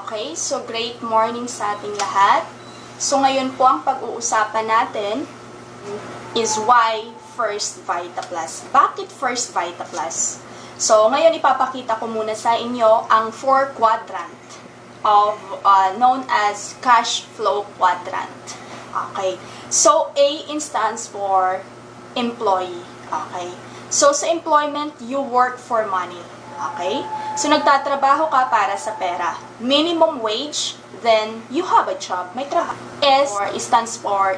Okay, so great morning sa ating lahat. So ngayon po ang pag-uusapan natin is why First Vita Plus. Bakit First Vita Plus? So ngayon ipapakita ko muna sa inyo ang 4 quadrant of known as cash flow quadrant. Okay, so A stands for employee. Okay, so sa employment, you work for money. Okay? So, nagtatrabaho ka para sa pera. Minimum wage, then you have a job. May trabaho. S stands for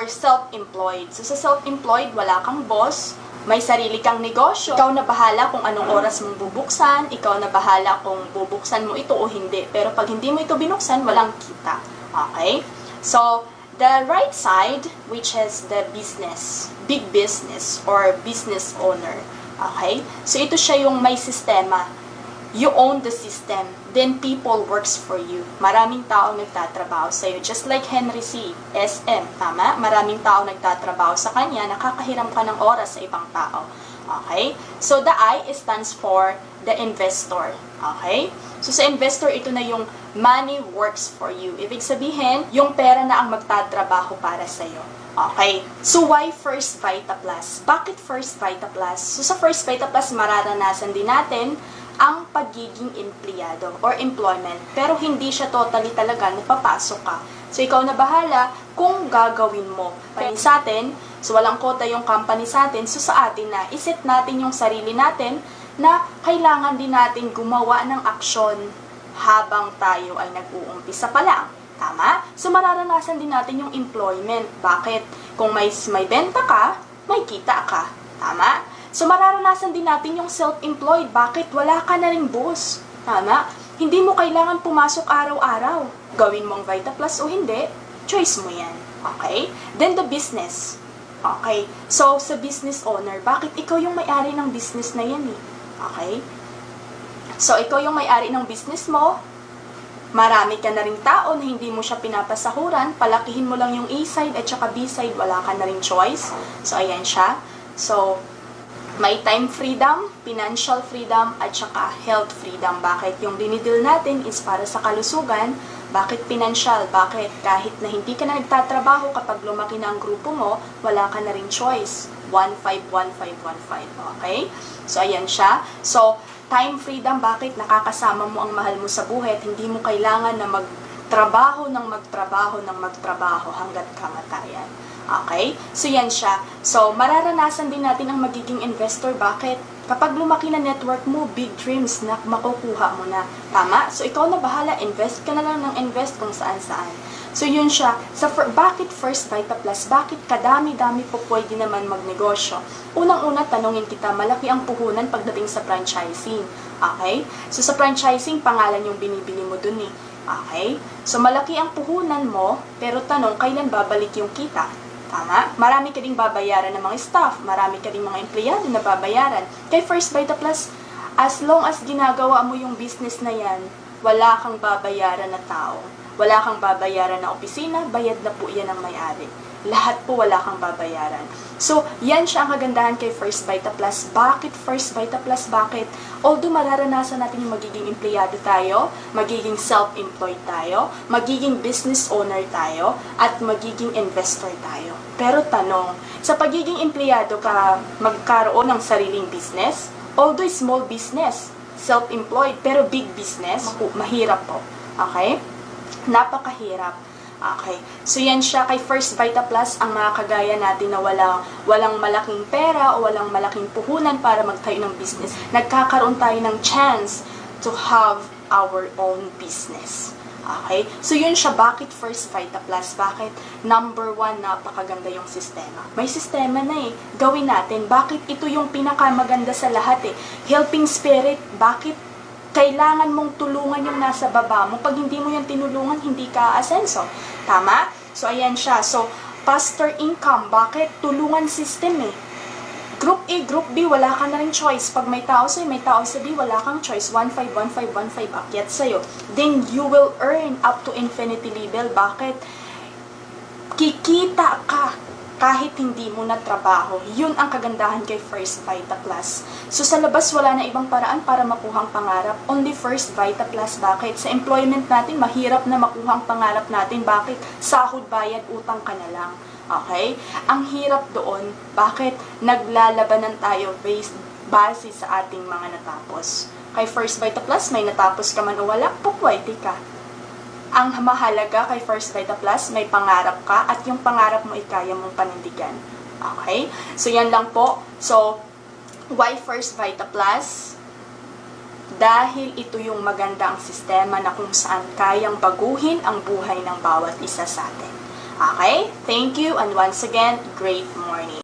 self-employed. So, sa self-employed, wala kang boss, may sarili kang negosyo. Ikaw na bahala kung anong oras mong bubuksan, ikaw na bahala kung bubuksan mo ito o hindi. Pero pag hindi mo ito binuksan, walang kita. Okay? So, the right side, which is the business, big business or business owner. Okay? So, ito siya yung may sistema. You own the system. Then, people works for you. Maraming tao nagtatrabaho sa iyo. Just like Henry C. SM. Tama? Maraming tao nagtatrabaho sa kanya. Nakakahiram ka ng oras sa ibang tao. Okay? So, the I stands for the investor. Okay? So, sa investor, ito na yung money works for you. Ibig sabihin, yung pera na ang magtatrabaho para sa iyo. Okay. So, why First Vita Plus? Bakit First Vita Plus? So, sa First Vita Plus, mararanasan din natin ang pagiging empleyado or employment. Pero, hindi siya totally talaga napapasok ka. So, ikaw na bahala kung gagawin mo. Pero sa atin, so walang kota yung company sa atin, so sa atin na, iset natin yung sarili natin na kailangan din natin gumawa ng aksyon habang tayo ay nag-uumpisa pa lang. Tama? So, mararanasan din natin yung employment. Bakit? Kung may benta ka, may kita ka. Tama? So, mararanasan din natin yung self-employed. Bakit? Wala ka na ring boss. Tama? Hindi mo kailangan pumasok araw-araw. Gawin mo ang Vita Plus o hindi, choice mo yan. Okay? Then, the business. Okay? So, sa business owner, bakit ikaw yung may-ari ng business na yan eh? Okay? So, ikaw yung may-ari ng business mo, marami ka na ring tao na hindi mo siya pinapasahuran, palakihin mo lang yung A side at saka B side, wala ka na ring choice. So, ayan siya. So, may time freedom, financial freedom, at saka health freedom. Bakit? Yung dinidil natin is para sa kalusugan. Bakit financial? Bakit? Kahit na hindi ka na nagtatrabaho, kapag lumaki na ang grupo mo, wala ka na ring choice. 1-5-1-5-1-5. Okay? So, ayan siya. So, time freedom, bakit? Nakakasama mo ang mahal mo sa buhay at hindi mo kailangan na magtrabaho hanggat kamatayan. Okay? So, yan siya. So, mararanasan din natin ang magiging investor. Bakit? Kapag lumaki na network mo, big dreams na makukuha mo na. Tama? So, ikaw na bahala. Invest ka na lang ng invest kung saan-saan. So, yun siya. Bakit First Vita Plus? Bakit kadami-dami po pwede naman magnegosyo? Unang-una, tanongin kita, malaki ang puhunan pagdating sa franchising. Okay? So, sa franchising, pangalan yung binibili mo dun eh. Okay? So, malaki ang puhunan mo, pero tanong, kailan babalik yung kita? Tama? Marami ka ding babayaran ng mga staff, marami ka ding mga empleyado na babayaran. Kay First Vita Plus, as long as ginagawa mo yung business na yan, wala kang babayaran na tao. Wala kang babayaran na opisina, bayad na po yan ang may-ari. Lahat po wala kang babayaran. So, yan siya ang kagandahan kay First Vita Plus. Bakit First Vita Plus? Bakit? Although mararanasan natin yung magiging empleyado tayo, magiging self-employed tayo, magiging business owner tayo, at magiging investor tayo. Pero tanong, sa pagiging empleyado ka magkaroon ng sariling business, although small business, self-employed, pero big business, mahirap po. Okay? Napakahirap. Okay. So, yan siya kay First Vita Plus, ang mga kagaya natin na walang malaking pera o walang malaking puhunan para magtayo ng business. Nagkakaroon tayo ng chance to have our own business. Okay? So, yun siya. Bakit First Vita Plus? Bakit? Number 1, napakaganda yung sistema. May sistema na eh. Gawin natin. Bakit ito yung pinakamaganda sa lahat eh? Helping spirit. Bakit? Kailangan mong tulungan yung nasa baba mo. Pag hindi mo yung tinulungan, hindi ka asenso. Tama? So, ayan siya. So, faster income. Bakit? Tulungan system eh. Group A, Group B, wala ka na rin choice. Pag may tao sa'yo, may tao sa B, wala kang choice. 1-5, 1-5, 1-5, akyat sa'yo. Then, you will earn up to infinity level. Bakit? Kikita ka. kahit hindi mo na trabaho. Yun ang kagandahan kay First Vita Plus. So sa labas, wala na ibang paraan para makuhang pangarap. Only First Vita Plus. Bakit? Sa employment natin, mahirap na makuhang pangarap natin. Bakit? Sahod, bayad, utang ka na lang. Okay? Ang hirap doon, bakit? Naglalabanan tayo base sa ating mga natapos. Kay First Vita Plus, may natapos ka man o wala, pupwede ka. Ang mahalaga kay First Vita Plus, may pangarap ka at yung pangarap mo kaya mong panindigan. Okay? So, yan lang po. So, why First Vita Plus? Dahil ito yung magandang sistema na kung saan kayang baguhin ang buhay ng bawat isa sa atin. Okay? Thank you and once again, great morning.